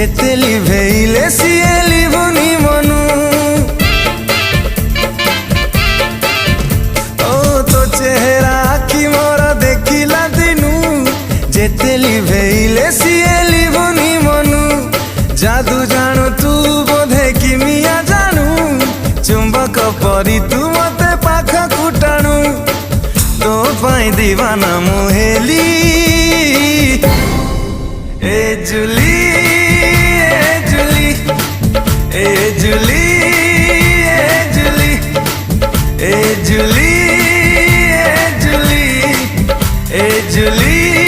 जेते लिभेइले सिए लिभुनी मनु। ओ तो चेहरा आखि मोर देखिला दिनु, जेते लिभेइले सिए लिभुनी मनु। जादू जानू तू बोधे किमिया जानू, चुंबक परी तू मते पाखकु टाणु। तो पाई दीवाना मुहेली ए जुली ए जुली ए जुली ए जुली ए जुली ए जुली ए जुली।